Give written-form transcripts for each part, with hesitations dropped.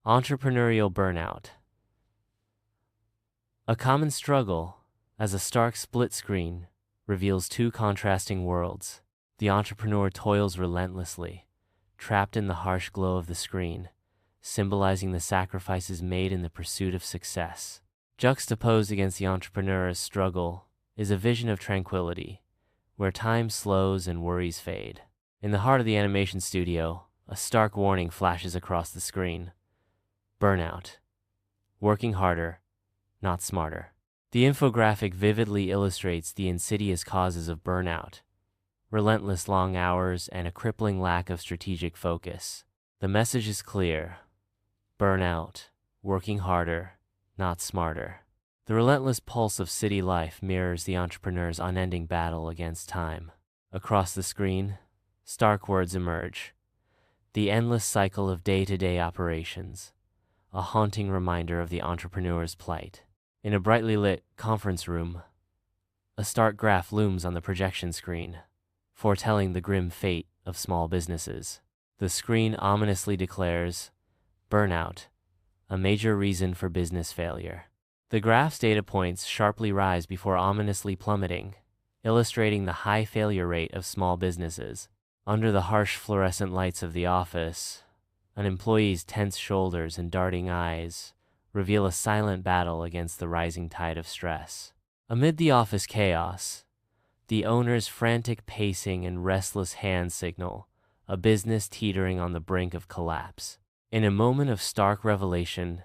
Entrepreneurial burnout. A common struggle, as a stark split screen reveals two contrasting worlds. The entrepreneur toils relentlessly, trapped in the harsh glow of the screen, symbolizing the sacrifices made in the pursuit of success. Juxtaposed against the entrepreneur's struggle is a vision of tranquility, where time slows and worries fade. In the heart of the animation studio, a stark warning flashes across the screen. Burnout. Working harder, not smarter. The infographic vividly illustrates the insidious causes of burnout: relentless long hours and a crippling lack of strategic focus. The message is clear: burnout, working harder, not smarter. The relentless pulse of city life mirrors the entrepreneur's unending battle against time. Across the screen, stark words emerge: the endless cycle of day-to-day operations, a haunting reminder of the entrepreneur's plight. In a brightly lit conference room, a stark graph looms on the projection screen, foretelling the grim fate of small businesses. The screen ominously declares, burnout, a major reason for business failure. The graph's data points sharply rise before ominously plummeting, illustrating the high failure rate of small businesses. Under the harsh fluorescent lights of the office, an employee's tense shoulders and darting eyes reveal a silent battle against the rising tide of stress. Amid the office chaos, the owner's frantic pacing and restless hands signal a business teetering on the brink of collapse. In a moment of stark revelation,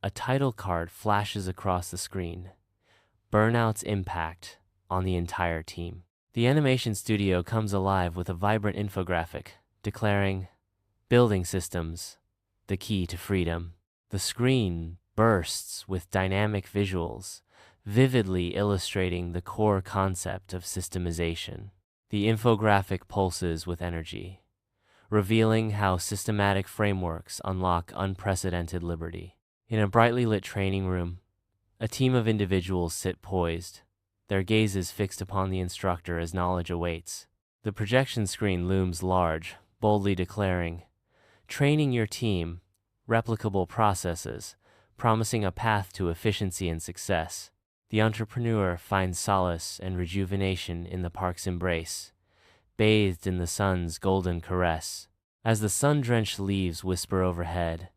a title card flashes across the screen: Burnout's Impact on the Entire Team. The animation studio comes alive with a vibrant infographic declaring, Building Systems, the Key to Freedom. The screen bursts with dynamic visuals, vividly illustrating the core concept of systemization. The infographic pulses with energy, revealing how systematic frameworks unlock unprecedented liberty. In a brightly lit training room, a team of individuals sit poised, their gazes fixed upon the instructor as knowledge awaits. The projection screen looms large, boldly declaring, Training your team, replicable processes, promising a path to efficiency and success. The entrepreneur finds solace and rejuvenation in the park's embrace, bathed in the sun's golden caress. As the sun-drenched leaves whisper overhead,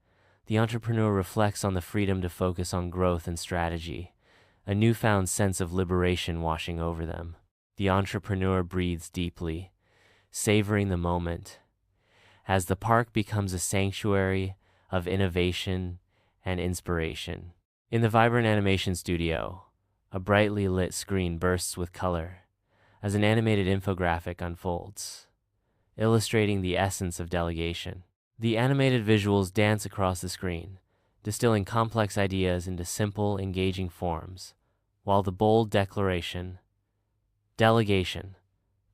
the entrepreneur reflects on the freedom to focus on growth and strategy, a newfound sense of liberation washing over them. The entrepreneur breathes deeply, savoring the moment, as the park becomes a sanctuary of innovation and inspiration. In the vibrant animation studio, a brightly lit screen bursts with color as an animated infographic unfolds, illustrating the essence of delegation. The animated visuals dance across the screen, distilling complex ideas into simple, engaging forms, while the bold declaration, delegation,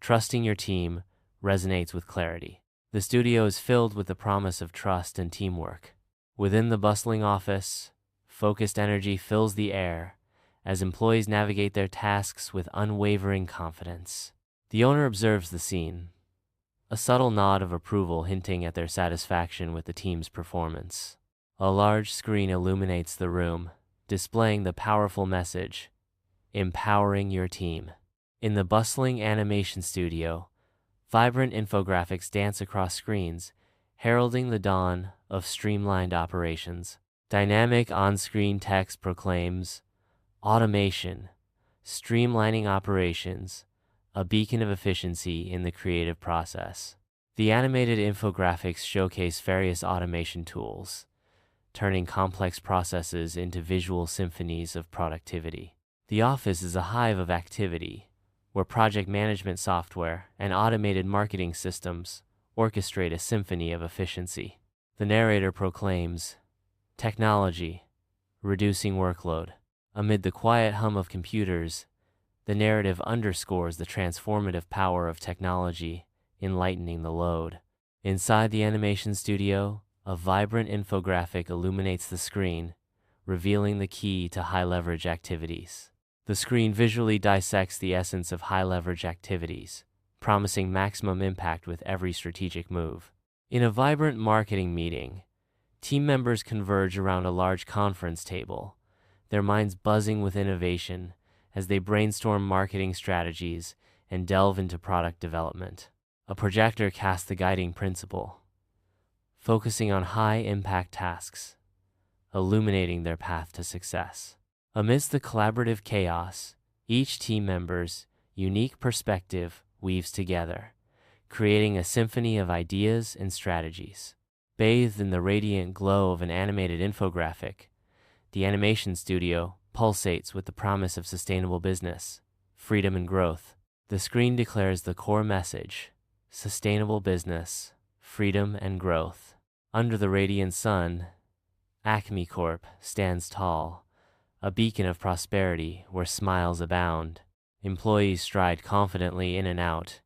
trusting your team, resonates with clarity. The studio is filled with the promise of trust and teamwork. Within the bustling office, focused energy fills the air as employees navigate their tasks with unwavering confidence. The owner observes the scene, a subtle nod of approval hinting at their satisfaction with the team's performance. A large screen illuminates the room, displaying the powerful message, empowering your team. In the bustling animation studio, vibrant infographics dance across screens, heralding the dawn of streamlined operations. Dynamic on-screen text proclaims, automation, streamlining operations, a beacon of efficiency in the creative process. The animated infographics showcase various automation tools, turning complex processes into visual symphonies of productivity. The office is a hive of activity, where project management software and automated marketing systems orchestrate a symphony of efficiency. The narrator proclaims, technology, reducing workload. Amid the quiet hum of computers, the narrative underscores the transformative power of technology in lightening the load. Inside the animation studio, a vibrant infographic illuminates the screen, revealing the key to high-leverage activities. The screen visually dissects the essence of high-leverage activities, promising maximum impact with every strategic move. In a vibrant marketing meeting, Team members converge around a large conference table, their minds buzzing with innovation as they brainstorm marketing strategies and delve into product development. A projector casts the guiding principle, focusing on high-impact tasks, illuminating their path to success. Amidst the collaborative chaos, each team member's unique perspective weaves together, creating a symphony of ideas and strategies. Bathed in the radiant glow of an animated infographic, the animation studio pulsates with the promise of sustainable business, freedom, and growth. The screen declares the core message: sustainable business, freedom, and growth. Under the radiant sun, Acme Corp stands tall, a beacon of prosperity where smiles abound. Employees stride confidently in and out,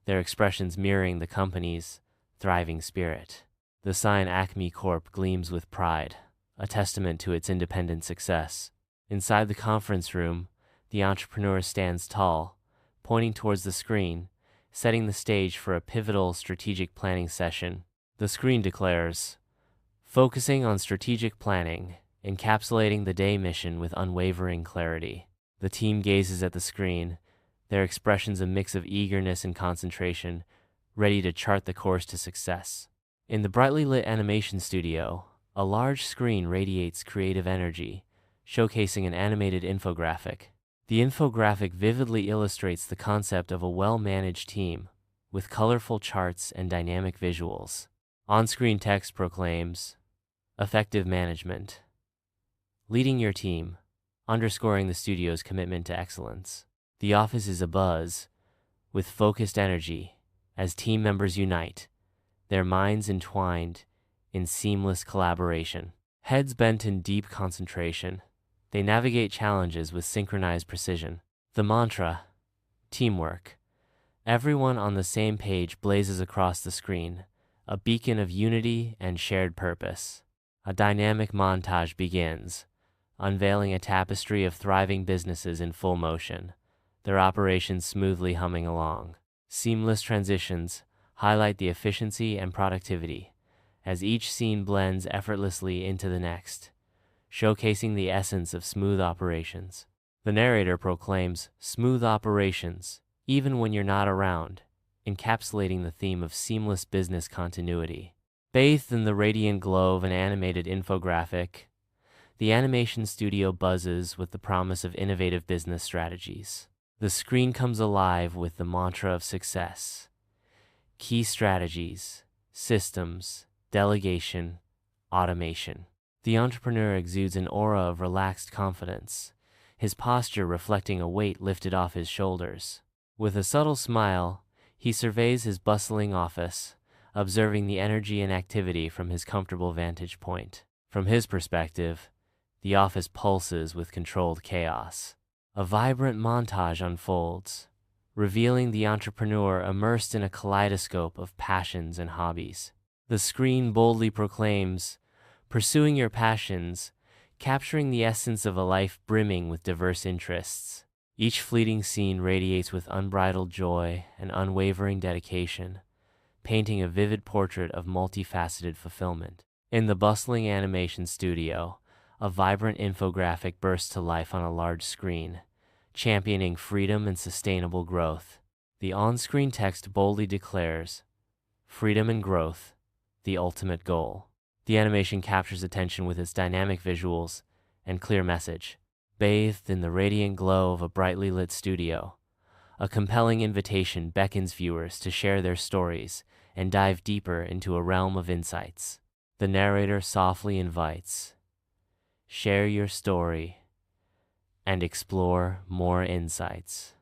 their expressions mirroring the company's thriving spirit. The sign Acme Corp gleams with pride, a testament to its independent success. Inside the conference room, the entrepreneur stands tall, pointing towards the screen, setting the stage for a pivotal strategic planning session. The screen declares, focusing on strategic planning, encapsulating the day mission with unwavering clarity. The team gazes at the screen, their expressions a mix of eagerness and concentration, ready to chart the course to success. In the brightly lit animation studio, a large screen radiates creative energy, showcasing an animated infographic. The infographic vividly illustrates the concept of a well-managed team, with colorful charts and dynamic visuals. On-screen text proclaims, effective management, leading your team, underscoring the studio's commitment to excellence. The office is abuzz with focused energy as team members unite, their minds entwined in seamless collaboration. Heads bent in deep concentration, they navigate challenges with synchronized precision. The mantra, teamwork, everyone on the same page, blazes across the screen, a beacon of unity and shared purpose. A dynamic montage begins, unveiling a tapestry of thriving businesses in full motion, their operations smoothly humming along. Seamless transitions highlight the efficiency and productivity, as each scene blends effortlessly into the next, showcasing the essence of smooth operations. The narrator proclaims, smooth operations, even when you're not around, encapsulating the theme of seamless business continuity. Bathed in the radiant glow of an animated infographic, the animation studio buzzes with the promise of innovative business strategies. The screen comes alive with the mantra of success: key strategies, systems, delegation, automation. The entrepreneur exudes an aura of relaxed confidence, his posture reflecting a weight lifted off his shoulders. With a subtle smile, he surveys his bustling office, observing the energy and activity from his comfortable vantage point. From his perspective, the office pulses with controlled chaos. A vibrant montage unfolds, revealing the entrepreneur immersed in a kaleidoscope of passions and hobbies. The screen boldly proclaims, pursuing your passions, capturing the essence of a life brimming with diverse interests. Each fleeting scene radiates with unbridled joy and unwavering dedication, painting a vivid portrait of multifaceted fulfillment. In the bustling animation studio, a vibrant infographic bursts to life on a large screen, championing freedom and sustainable growth. The on-screen text boldly declares, freedom and growth, the ultimate goal. The animation captures attention with its dynamic visuals and clear message. Bathed in the radiant glow of a brightly lit studio, a compelling invitation beckons viewers to share their stories and dive deeper into a realm of insights. The narrator softly invites, share your story and explore more insights.